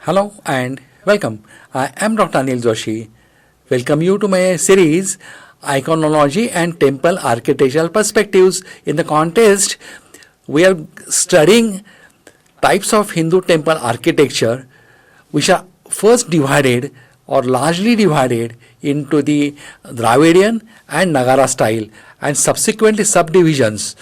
Hello and welcome. I am Dr. Anil Joshi. Welcome you to my series Iconology and Temple Architectural Perspectives. In the context, we are studying types of Hindu temple architecture which are first divided or largely divided into the Dravidian and Nagara style and subsequently subdivisions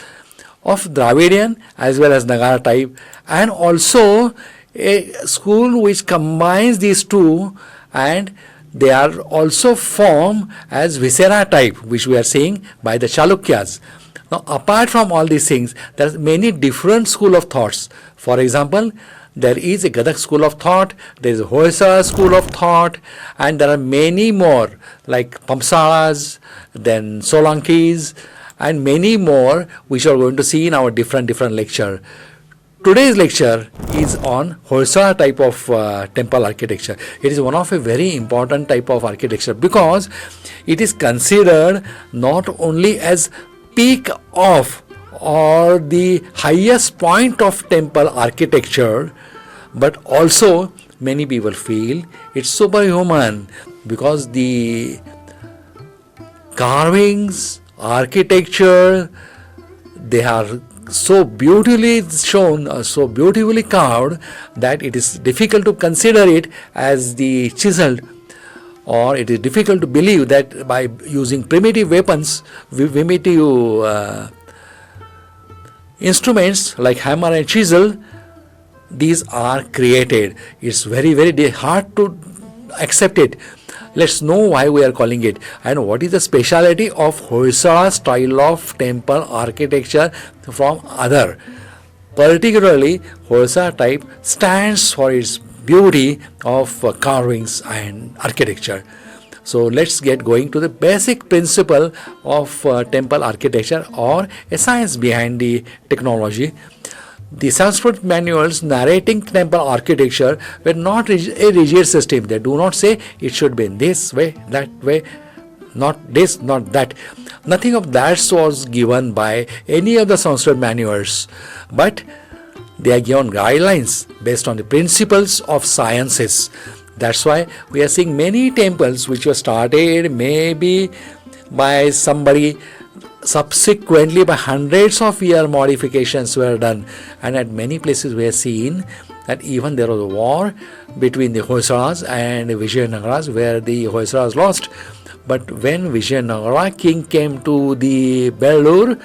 of Dravidian as well as Nagara type, and also a school which combines these two, and they are also formed as Visera type, which we are seeing by the Chalukyas. Now, apart from all these things, there are many different school of thoughts. For example, there is a Gadak school of thought, there is a Hoyasala school of thought, and there are many more like Pamsalas, then Solankis, and many more which are going to see in our different lecture. Today's lecture is on Hoyasala type of temple architecture. It is one of a very important type of architecture because it is considered not only as peak of or the highest point of temple architecture, but also many people feel it's superhuman because the carvings, architecture, they are so beautifully shown, so beautifully carved that it is difficult to consider it as the chiseled, or it is difficult to believe that by using primitive weapons, primitive instruments like hammer and chisel, these are created. It's very hard to accept it. Let's know why we are calling it and what is the speciality of Hoyasala style of temple architecture from other. Particularly, Hoyasala type stands for its beauty of carvings and architecture. So let's get going to the basic principle of temple architecture, or a science behind the technology. The Sanskrit manuals narrating temple architecture were not a rigid system. They do not say it should be in this way, that way, not this, not that. Nothing of that was given by any of the Sanskrit manuals, but they are given guidelines based on the principles of sciences. That's why we are seeing many temples which were started maybe by somebody, subsequently by hundreds of year modifications were done, and at many places we have seen that even there was a war between the Hoysalas and Vijayanagaras where the Hoysalas lost. But when Vijayanagara king came to the Bellur,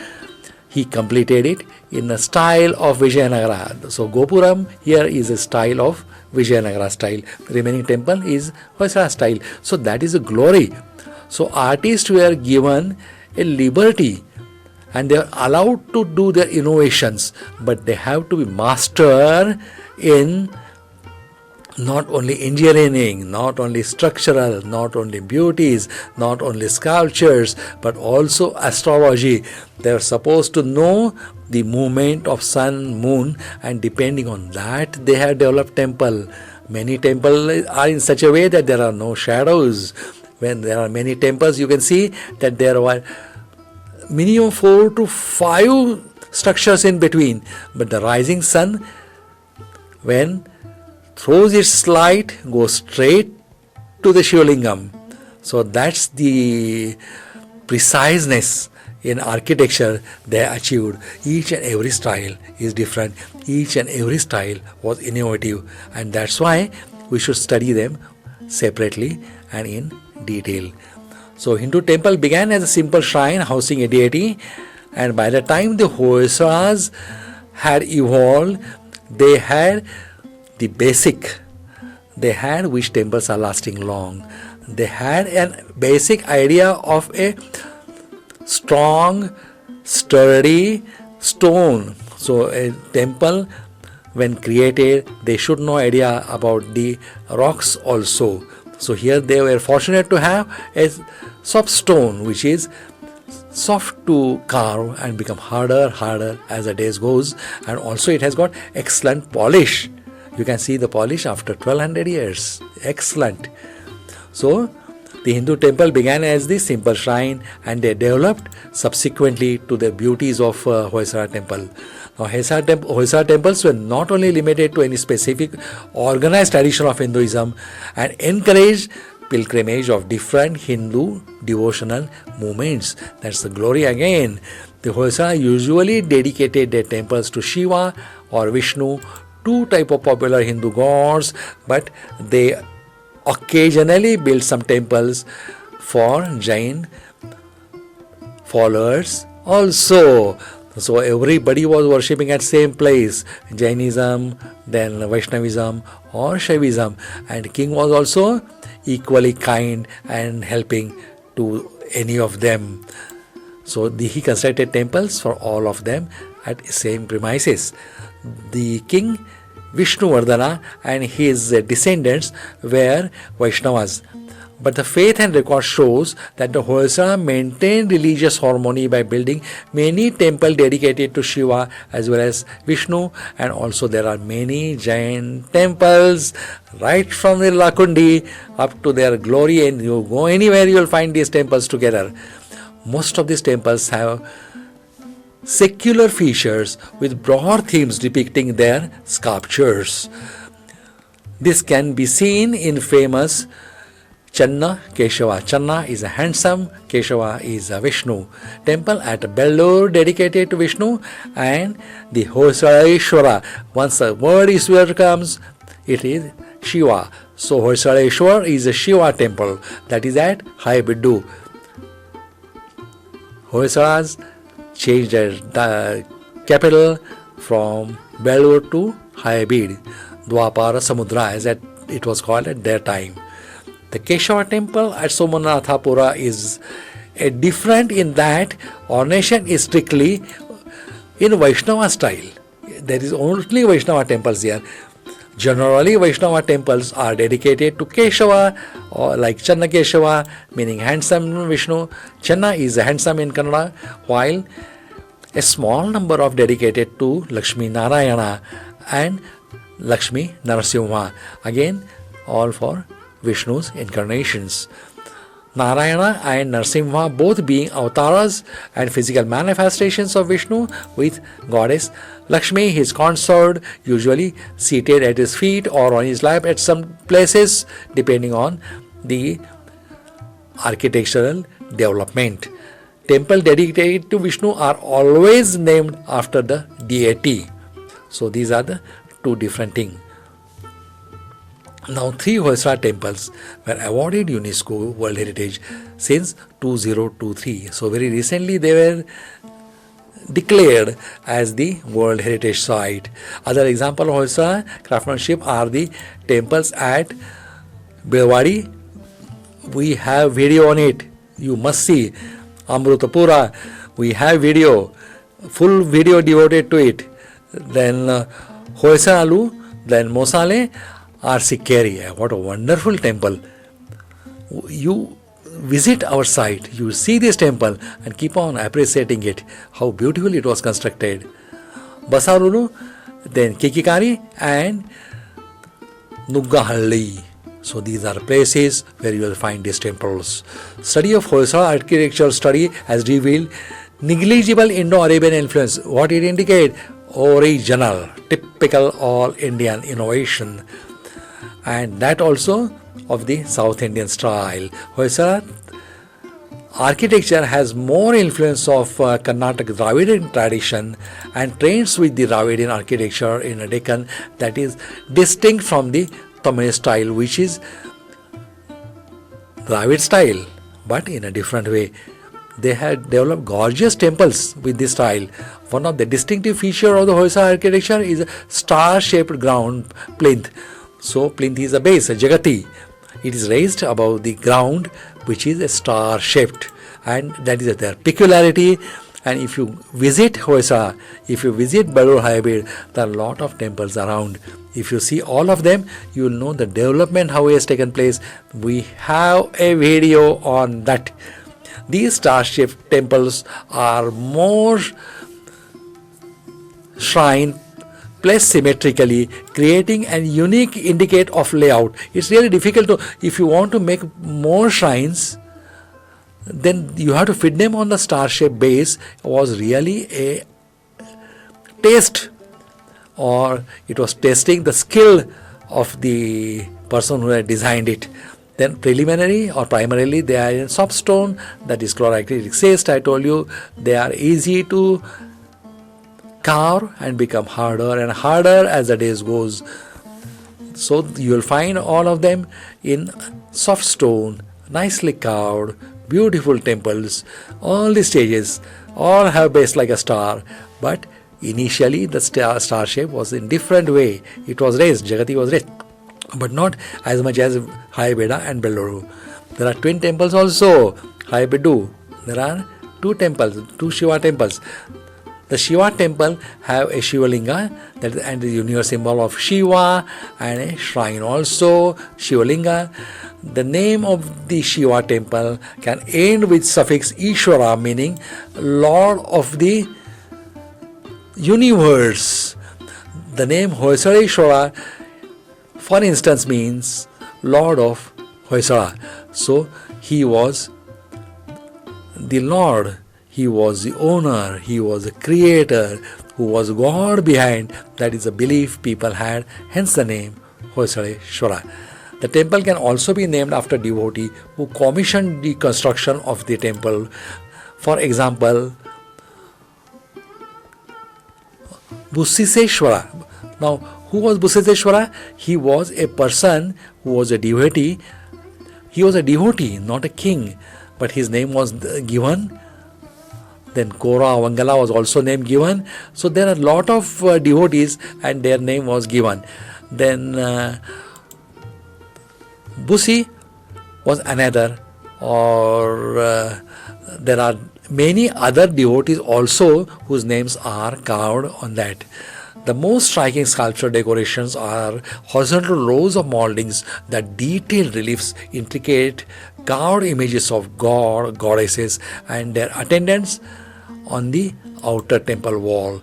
he completed it in the style of Vijayanagara. So Gopuram here is a style of Vijayanagara style. The remaining temple is Hoysala style. So that is a glory. So artists were given a liberty and they are allowed to do their innovations, but they have to be master in not only engineering, not only structural, not only beauties, not only sculptures, but also astrology. They are supposed to know the movement of sun, moon, and depending on that they have developed temple. Many temples are in such a way that there are no shadows. When there are many temples, you can see that there are minimum 4 to 5 structures in between. But the rising sun, when throws its light, goes straight to the Shivlingam. So that's the preciseness in architecture they achieved. Each and every style is different. Each and every style was innovative, and that's why we should study them separately and in detail. So Hindu temple began as a simple shrine housing a deity, and by the time the Hoysalas had evolved, they had the basic. They had which temples are lasting long. They had a basic idea of a strong, sturdy stone. So a temple, when created, they should know idea about the rocks also. So here they were fortunate to have a soft stone which is soft to carve and become harder as the days goes, and also it has got excellent polish. You can see the polish after 1200 years. Excellent. So The Hindu temple began as the simple shrine and they developed subsequently to the beauties of Hoysala temple. Now, Hoysala temples were not only limited to any specific organized tradition of Hinduism and encouraged pilgrimage of different Hindu devotional movements. That's the glory again. The Hoysala usually dedicated their temples to Shiva or Vishnu, two type of popular Hindu gods, but they occasionally built some temples for Jain followers also. So everybody was worshipping at same place, Jainism, then Vaishnavism or Shaivism, and king was also equally kind and helping to any of them. So he constructed temples for all of them at same premises. The king Vishnuvardhana and his descendants were Vaishnavas. But the faith and record shows that the Hoysala maintained religious harmony by building many temples dedicated to Shiva as well as Vishnu, and also there are many Jain temples right from the Lakundi up to their glory, and you go anywhere you will find these temples together. Most of these temples have secular features with broad themes depicting their sculptures. This can be seen in famous Channa Keshava. Channa is a handsome, Keshava is a Vishnu. Temple at Bellur dedicated to Vishnu, and the Hoyasala. Once the word Ishwar comes, it is Shiva. So Hoyasala is a Shiva temple that is at Hayabiddu. Hoysalas changed their capital from Bellur to Hayabid, Dwapara Samudra as it was called at their time. The Keshava temple at Somanathapura is different in that ornation is strictly in Vaishnava style. There is only Vaishnava temples here. Generally, Vaishnava temples are dedicated to Keshava, or like Channa Keshava, meaning handsome Vishnu. Channa is handsome in Kannada, while a small number of dedicated to Lakshmi Narayana and Lakshmi Narasimha. Again, all for Vishnu's incarnations. Narayana and Narasimha both being avatars and physical manifestations of Vishnu, with goddess Lakshmi, his consort, usually seated at his feet or on his lap at some places, depending on the architectural development. Temples dedicated to Vishnu are always named after the deity. So these are the two different things. Now, 3 Hoysala temples were awarded UNESCO World Heritage since 2023. So, very recently they were declared as the World Heritage Site. Other example of Hoysala craftsmanship are the temples at Belwadi. We have video on it. You must see. Amrutapura, we have video, full video devoted to it. Then Hoysala, then Mosale, Arsikeri. What a wonderful temple. You visit our site, you see this temple and keep on appreciating it, how beautifully it was constructed. Basarulu, then Kikikari and Nuggahalli. So these are places where you will find these temples. Study of Hoysala architectural study has revealed negligible Indo-Arabian influence. What it indicates? Original, typical all Indian innovation. And that also of the South Indian style. Hoysala architecture has more influence of Karnataka Dravidian tradition and trains with the Dravidian architecture in a Deccan that is distinct from the Tamil style, which is Dravid style, but in a different way. They had developed gorgeous temples with this style. One of the distinctive features of the Hoysala architecture is a star-shaped ground plinth. So plinth is a base, a jagati. It is raised above the ground, which is a star-shaped, and that is their peculiarity. And if you visit Hoysala, if you visit Bellur Hayabid, there are a lot of temples around. If you see all of them, you will know the development, how it has taken place. We have a video on that. These star-shaped temples are more shrine placed symmetrically, creating a unique indicate of layout. It's really difficult to, if you want to make more shrines, then you have to fit them on the star-shaped base. It was really a test, or it was testing the skill of the person who had designed it. Then preliminary or primarily they are in soft stone, that is chloractic cyst. I told you they are easy to carve and become harder and harder as the days goes. So you will find all of them in soft stone, nicely carved, beautiful temples. All the stages all have base like a star, but initially the star shape was in different way. It was raised, Jagati was raised, but not as much as Hayabeda and Belloru. There are twin temples also, Hayabedu. There are two temples, two Shiva temples. The Shiva temple have a Shiva Linga, that is, and the universal symbol of Shiva, and a shrine also, Shiva Linga. The name of the Shiva temple can end with suffix Ishvara, meaning Lord of the universe. The name Hoyasala Ishvara, for instance, means Lord of Hoyasala. So he was the Lord, he was the owner, he was the creator, who was God behind. That is a belief people had, hence the name Hoyasala Ishvara. The temple can also be named after devotee who commissioned the construction of the temple. For example, Busiseshwara. Now, who was Busiseshwara? He was a person who was a devotee. He was a devotee, not a king, but his name was given. Then Kora Vangala was also name given. So there are a lot of devotees and their name was given. Then Busi was another, or there are many other devotees also whose names are carved on that. The most striking sculpture decorations are horizontal rows of moldings that detail reliefs, intricate carved images of god, goddesses and their attendants on the outer temple wall.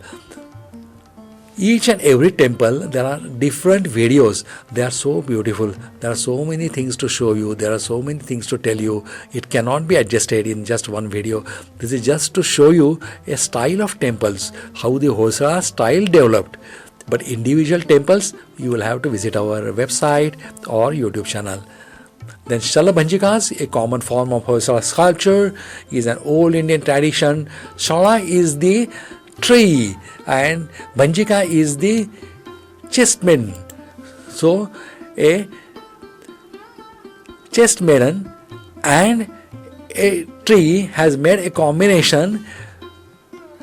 Each and every temple, there are different videos. They are so beautiful. There are so many things to show you. There are so many things to tell you. It cannot be adjusted in just one video. This is just to show you a style of temples, how the Hoyasala style developed. But individual temples, you will have to visit our website or YouTube channel. Then Shala Bhanjikas, a common form of Hoyasala sculpture, is an old Indian tradition. Shala is the tree and Bhanjika is the chest maiden. So a chest maiden and a tree has made a combination,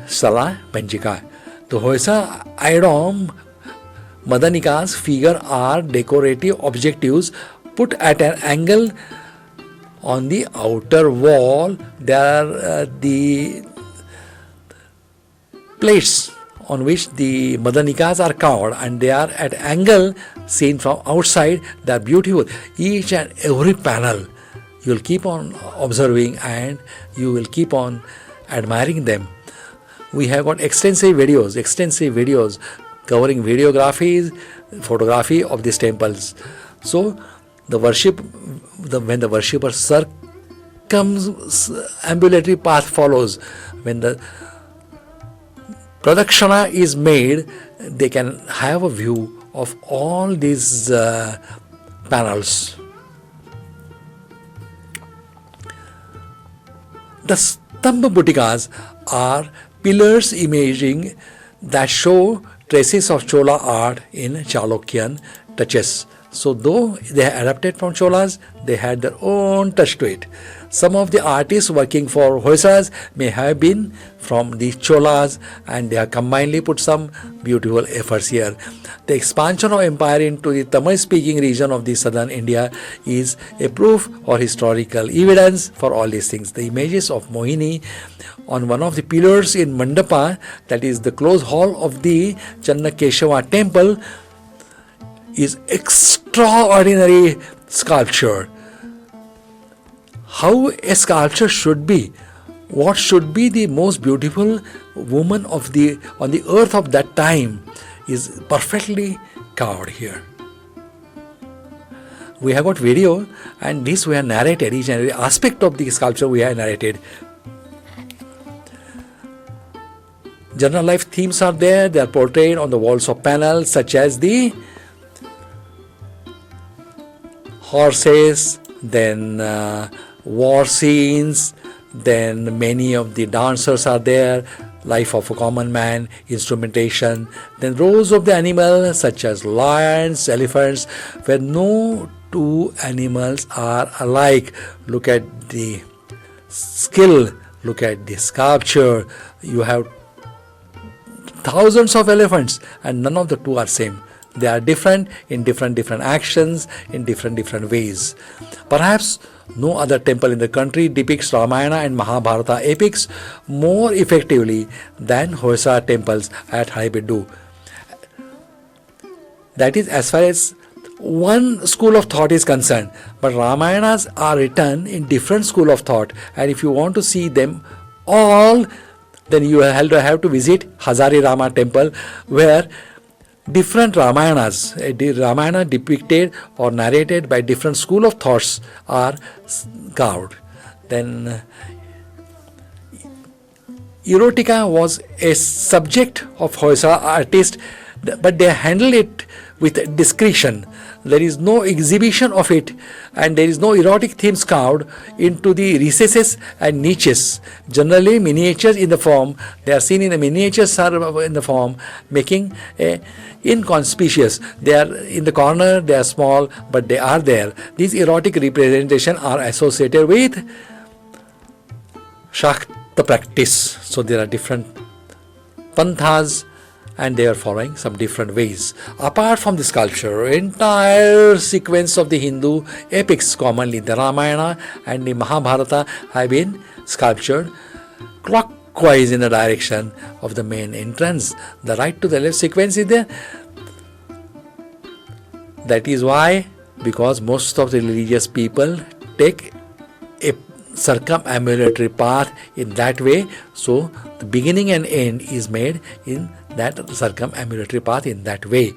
Sala Bhanjika. The Hoyasala Idom Madanika's figure are decorative objectives put at an angle on the outer wall. There are the plates on which the Madanikas are carved and they are at angle seen from outside. They are beautiful. Each and every panel you will keep on observing and you will keep on admiring them. We have got extensive videos covering videographies, photography of these temples. So the worship, when the worshipper circumambulatory path follows, when the Pradakshana is made, they can have a view of all these panels. The Stambha Butikas are pillars imaging that show traces of Chola art in Chalukyan touches. So though they are adapted from Cholas, they had their own touch to it. Some of the artists working for Hoysalas may have been from the Cholas and they have combinedly put some beautiful efforts here. The expansion of empire into the Tamil-speaking region of the southern India is a proof or historical evidence for all these things. The images of Mohini on one of the pillars in Mandapa, that is the closed hall of the Channakeshava temple, is extraordinary sculpture. How a sculpture should be, what should be the most beautiful woman on the earth of that time, is perfectly carved here. We have got video, and this we have narrated, each and every aspect of the sculpture we have narrated. General life themes are there, they are portrayed on the walls of panels, such as the horses, then war scenes, then many of the dancers are there, life of a common man, instrumentation, then rows of the animals such as lions, elephants, where no two animals are alike. Look at the skill, look at the sculpture. You have thousands of elephants and none of the two are same. They are different in different actions, in different ways. Perhaps no other temple in the country depicts Ramayana and Mahabharata epics more effectively than Hoyasala temples at Haribiddu. That is as far as one school of thought is concerned. But Ramayanas are written in different school of thought, and if you want to see them all, then you have to visit Hazari Rama temple, where different Ramayanas, Ramayana depicted or narrated by different school of thoughts are carved. Then erotica was a subject of Hoyasala artists, but they handle it with discretion. There is no exhibition of it, and there is no erotic themes carved into the recesses and niches. Generally, miniatures in the form, they are seen in the miniatures are in the form, making a inconspicuous. They are in the corner, they are small, but they are there. These erotic representations are associated with Shakta practice. So there are different panthas, and they are following some different ways. Apart from the sculpture, entire sequence of the Hindu epics, commonly the Ramayana and the Mahabharata, have been sculptured clockwise in the direction of the main entrance. The right to the left sequence is there. That is why, because most of the religious people take a circumambulatory path in that way, so the beginning and end is made in that circumambulatory path in that way.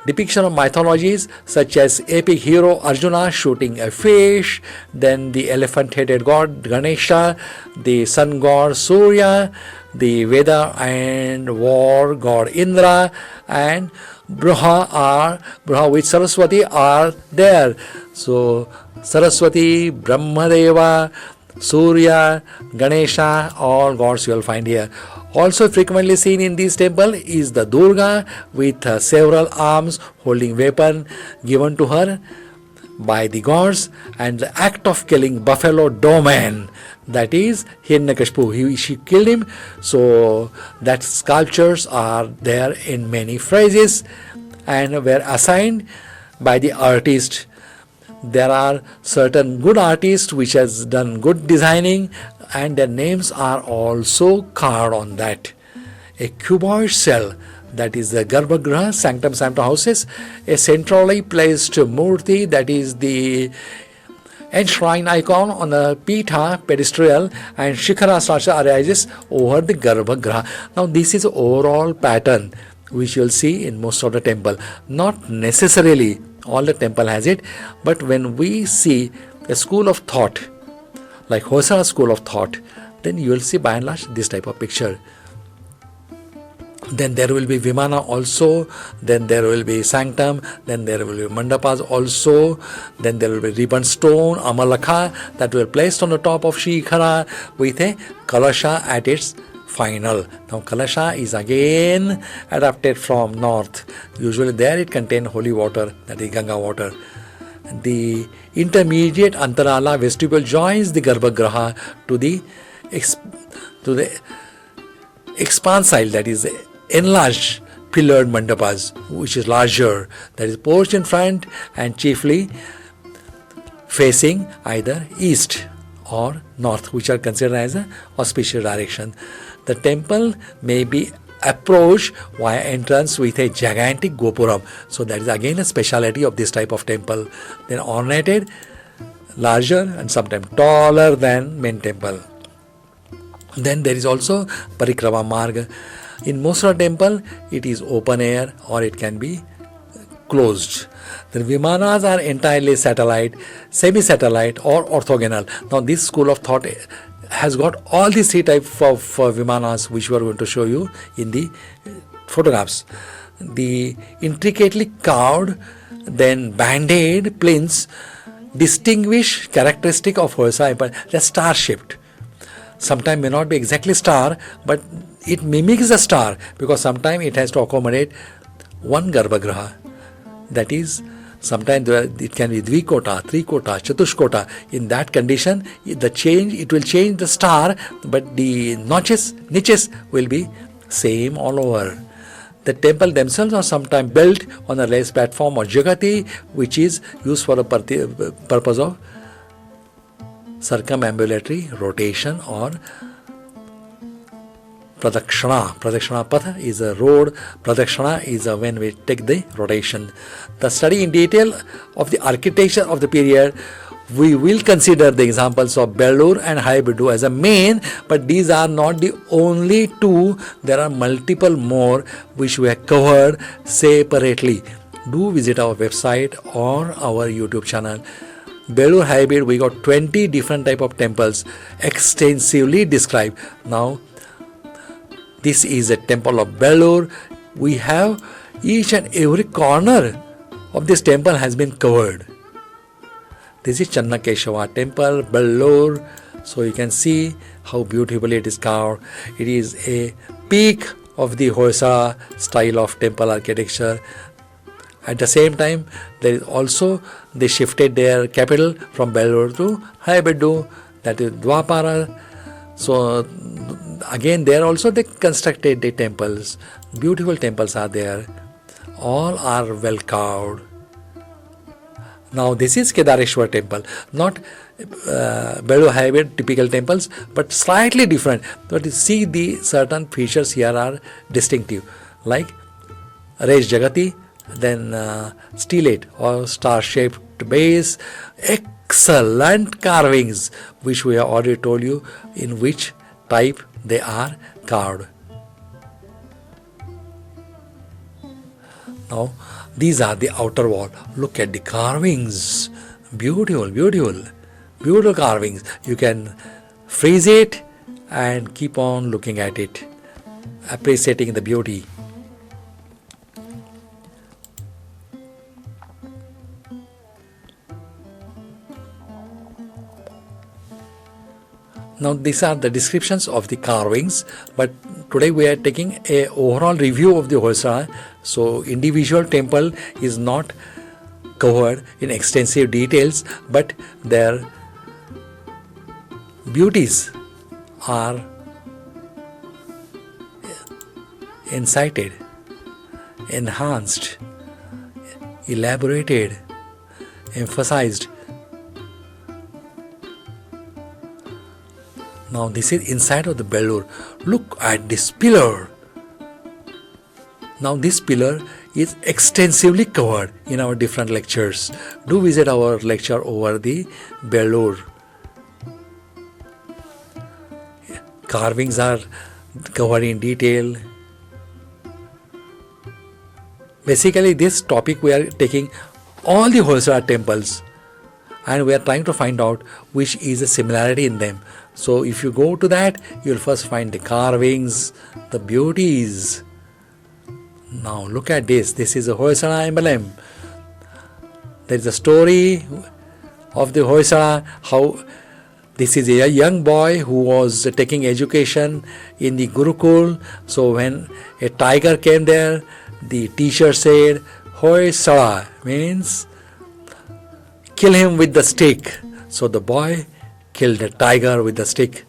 Depiction of mythologies such as epic hero Arjuna shooting a fish, then the elephant-headed god Ganesha, the sun god Surya, the weather and war god Indra, and Braha with Saraswati are there. So Saraswati, Brahmadeva, Surya, Ganesha, all gods you will find here. Also frequently seen in this temple is the Durga with several arms holding weapon given to her by the gods, and the act of killing buffalo domain, that is Hiranyakashipu, she killed him. So that sculptures are there in many phrases and were assigned by the artist. There are certain good artists which has done good designing, and their names are also carved on that. A cuboid cell, that is the Garbhagriha, sanctum houses, a centrally placed murti, that is the enshrined icon on a Pitha pedestal, and Shikhara structure arises over the Garbhagriha. Now this is the overall pattern which you will see in most of the temple. Not necessarily all the temple has it, but when we see a school of thought like Hoyasala school of thought, then you will see by and large this type of picture. Then there will be Vimana also, then there will be Sanctum, then there will be Mandapas also, then there will be ribbon stone, Amalakha, that will be placed on the top of Shikhara with a Kalasha at its final. Now Kalasha is again adapted from north. Usually there it contains holy water, that is Ganga water. The intermediate Antarala vestibule joins the Garbhagriha to the expansile, that is enlarged pillared mandapas, which is larger, that is porched in front and chiefly facing either east or north, which are considered as an auspicious direction. The temple may be approached via entrance with a gigantic gopuram. So that is again a speciality of this type of temple. Then ornated, larger and sometimes taller than main temple. Then there is also Parikrama Marga. In most of the temple, it is open air or it can be closed. The Vimanas are entirely satellite, semi-satellite or orthogonal. Now this school of thought has got all these three types of Vimanas which we are going to show you in the photographs. The intricately carved, then banded plinths distinguish characteristic of Hoyasala Empire. They are star-shaped. Sometimes may not be exactly star, but it mimics a star because sometimes it has to accommodate one Garbhagraha. That is, sometimes it can be Dvikota, Trikota, Chatushkota. In that condition, it will change the star, but the niches will be same all over. The temple themselves are sometimes built on a raised platform or jagati, which is used for the purpose of circumambulatory rotation or Pradakshana. Pradakshana Patha is a road. Pradakshana is when we take the rotation. The study in detail of the architecture of the period, we will consider the examples of Bellur and Haibidu as a main, but these are not the only two. There are multiple more which we have covered separately. Do visit our website or our YouTube channel. Bellur Haibid, we got 20 different type of temples extensively described. Now, this is a temple of Bellur. We have each and every corner of this temple has been covered. This is Channakeshava temple, Bellur. So you can see how beautifully it is carved. It is a peak of the Hoyasala style of temple architecture. At the same time, there is also, they shifted their capital from Bellur to Haibidu, that is Dwapara. So again, there also they constructed the temples. Beautiful temples are there. All are well carved. Now this is Kedareshwar temple, not Bellur Haibid typical temples, but slightly different. But you see the certain features here are distinctive, like raised jagati, then stellate or star-shaped base, excellent carvings, which we have already told you in which type they are carved. Now, these are the outer wall. Look at the carvings. Beautiful, beautiful, beautiful carvings. You can freeze it and keep on looking at it, appreciating the beauty. Now these are the descriptions of the carvings, but today we are taking a overall review of the Hoyasala. So individual temple is not covered in extensive details, but their beauties are incited, enhanced, elaborated, emphasized. Now this is inside of the Bellur. Look at this pillar. Now this pillar is extensively covered in our different lectures. Do visit our lecture over the Bellur. Carvings are covered in detail. Basically this topic we are taking all the Hoyasala temples and we are trying to find out which is a similarity in them. So if you go to that, you will first find the carvings, the beauties. Now look at this. This is a Hoyasala emblem. There is a story of the Hoyasala, how this is a young boy who was taking education in the Gurukul. So when a tiger came there, the teacher said, Hoyasala means kill him with the stick. So the boy killed the tiger with the stick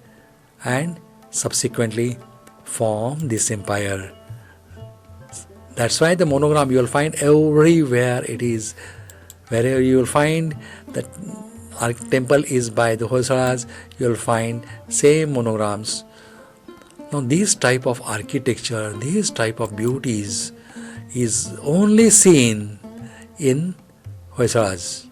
and subsequently formed this empire. That's why the monogram you will find everywhere it is. Wherever you will find that our temple is by the Hoyasalas, you will find same monograms. Now this type of architecture, these type of beauties is only seen in Hoyasalas.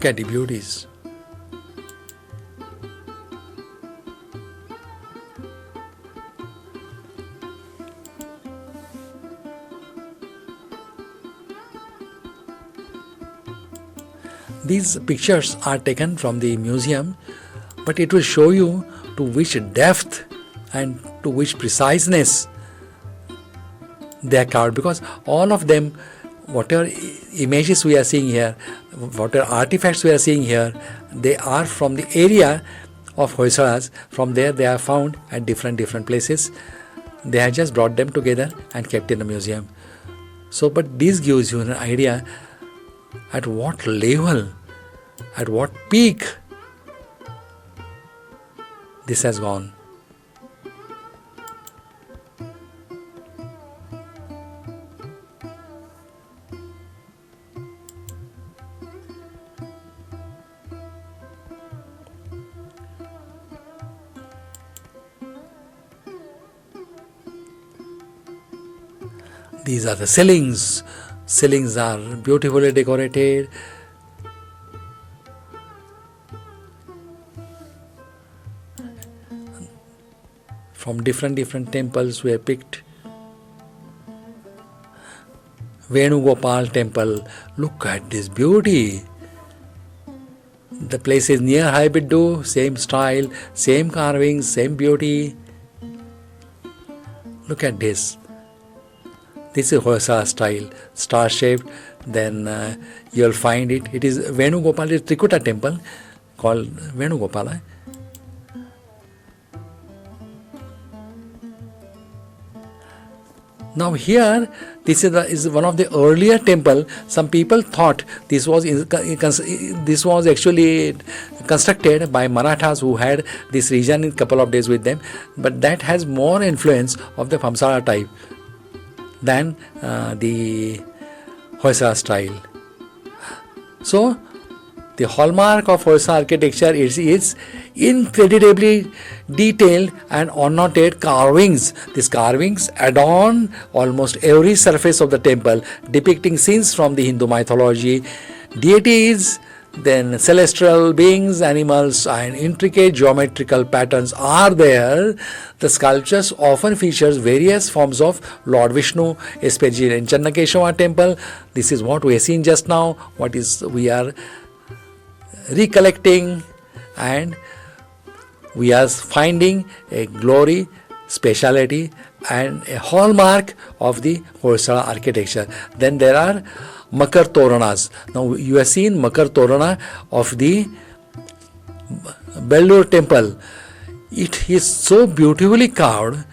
at the beauties. These pictures are taken from the museum, but it will show you to which depth and to which preciseness they are carved, because all of them, whatever images we are seeing here, whatever artifacts we are seeing here, they are from the area of Hoysalas. From there they are found at different places. They have just brought them together and kept in the museum. So, but this gives you an idea at what level, at what peak this has gone. These are the ceilings. Ceilings are beautifully decorated. From different temples we have picked. Venugopal temple. Look at this beauty. The place is near Haibiddu. Same style, same carvings, same beauty. Look at this. This is Hoyasala style, star shaped. Then you'll find it. It is Venugopal, it's Trikuta temple called Venugopala. Now here, this is one of the earlier temple. Some people thought this was actually constructed by Marathas who had this region in a couple of days with them. But that has more influence of the Vamsala type than the Hoysala style. So, the hallmark of Hoysala architecture is incredibly detailed and ornate carvings. These carvings adorn almost every surface of the temple, depicting scenes from the Hindu mythology, deities, then celestial beings, animals, and intricate geometrical patterns are there. The sculptures often features various forms of Lord Vishnu, especially in Channakeshwar temple. This is what we have seen just now, what is we are recollecting, and we are finding a glory, speciality, and a hallmark of the Hoysala architecture. Then there are Makar Toranas. Now you have seen Makar Torana of the Bellur temple. It is so beautifully carved.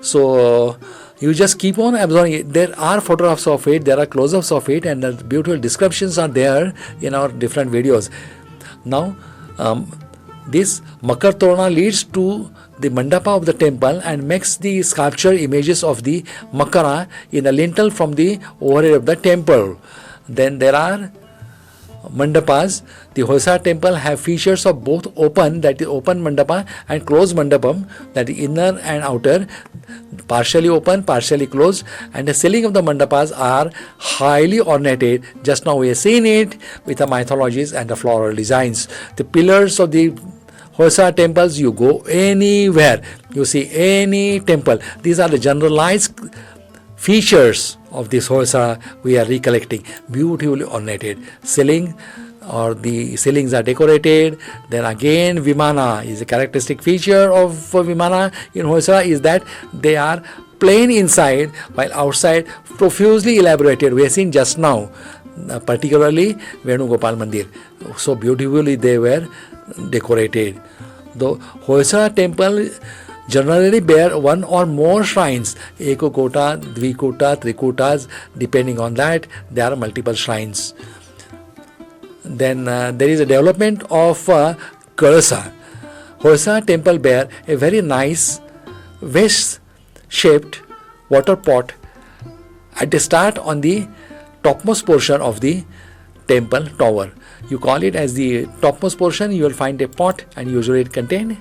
So you just keep on observing it. There are photographs of it, there are close-ups of it, and the beautiful descriptions are there in our different videos. Now this Makar Torana leads to the mandapa of the temple and makes the sculpture images of the Makara in the lintel from the overhead of the temple. Then there are mandapas. The Hoysala temple have features of both open, that is open mandapa, and closed mandapam, that is inner and outer, partially open, partially closed, and the ceiling of the mandapas are highly ornated. Just now we have seen it with the mythologies and the floral designs. The pillars of the Hoysala temples, you go anywhere, you see any temple. These are the generalized features of this Hoysala we are recollecting. Beautifully ornated. Ceiling or the ceilings are decorated. Then again Vimana is a characteristic feature of Vimana in Hoysala is that they are plain inside while outside profusely elaborated. We have seen just now, particularly Venugopal Mandir. So beautifully they were decorated. The Hoysala temple generally bear one or more shrines, Ekakota, Dvikota, Trikotas. Depending on that, there are multiple shrines. Then there is a development of Kalasa. Hoysala temple bear a very nice vase-shaped water pot at the start on the topmost portion of the temple tower. You call it as the topmost portion, you will find a pot, and usually it contains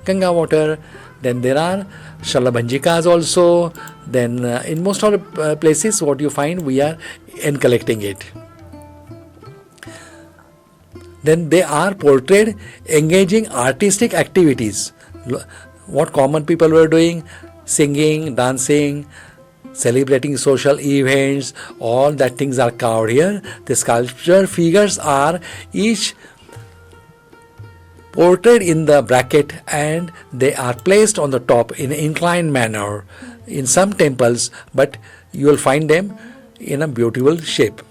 Ganga water. Then there are Shalabhanjikas also. Then in most of the places what you find, we are collecting it. Then they are portrayed engaging artistic activities. What common people were doing, singing, dancing, celebrating social events, all that things are carved here. The sculpture figures are each portrayed in the bracket and they are placed on the top in an inclined manner in some temples, but you will find them in a beautiful shape.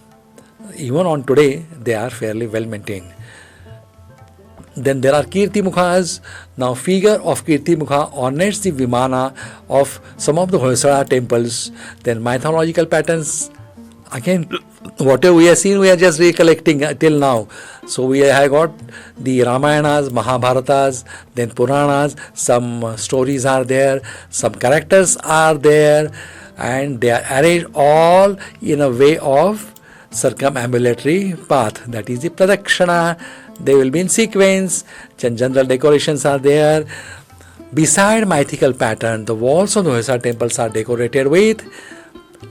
Even on today, they are fairly well maintained. Then there are Kirti Mukhas. Now, figure of Kirti Mukha ornates the Vimana of some of the Hoyasala temples. Then mythological patterns. Again, whatever we have seen, we are just recollecting till now. So we have got the Ramayanas, Mahabharatas, then Puranas. Some stories are there, some characters are there, and they are arranged all in a way of circumambulatory path. That is the Pradakshana. They will be in sequence. General decorations are there. Beside mythical pattern, the walls of the Hoyasala temples are decorated with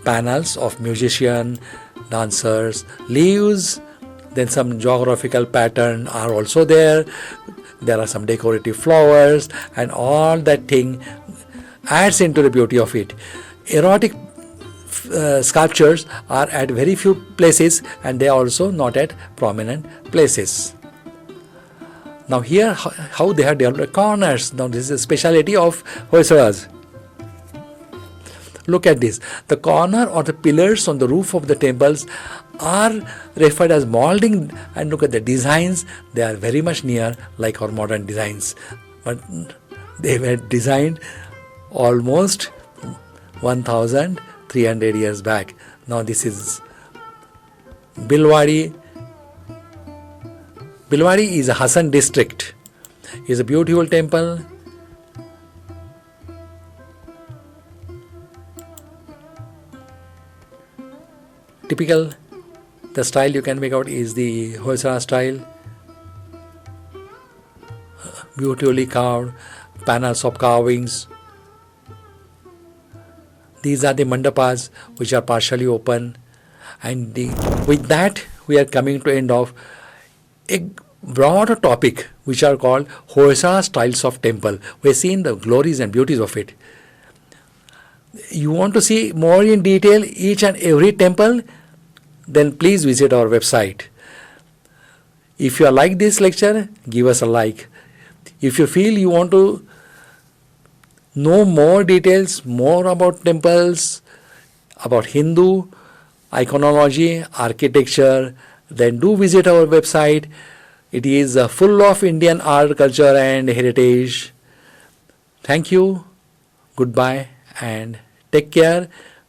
panels of musicians, dancers, leaves. Then some geographical pattern are also there. There are some decorative flowers, and all that thing adds into the beauty of it. Erotic sculptures are at very few places, and they are also not at prominent places. Now here, how they have developed corners. Now this is a speciality of Hoysalas. Look at this. The corner or the pillars on the roof of the temples are referred as molding, and look at the designs. They are very much near like our modern designs, but they were designed almost 1300 years back. Now this is Bilwadi. Bilwadi is a Hassan district. It is a beautiful temple. Typical, the style you can make out is the Hoysala style. Beautifully carved, panels of carvings. These are the mandapas which are partially open. And with that, we are coming to end of a broader topic which are called Hoysala styles of temple. We have seen the glories and beauties of it. You want to see more in detail each and every temple? Then please visit our website. If you like this lecture, give us a like. If you feel you want to know more details, more about temples, about Hindu, iconology, architecture, then do visit our website. It is full of Indian art, culture and heritage. Thank you. Goodbye and take care.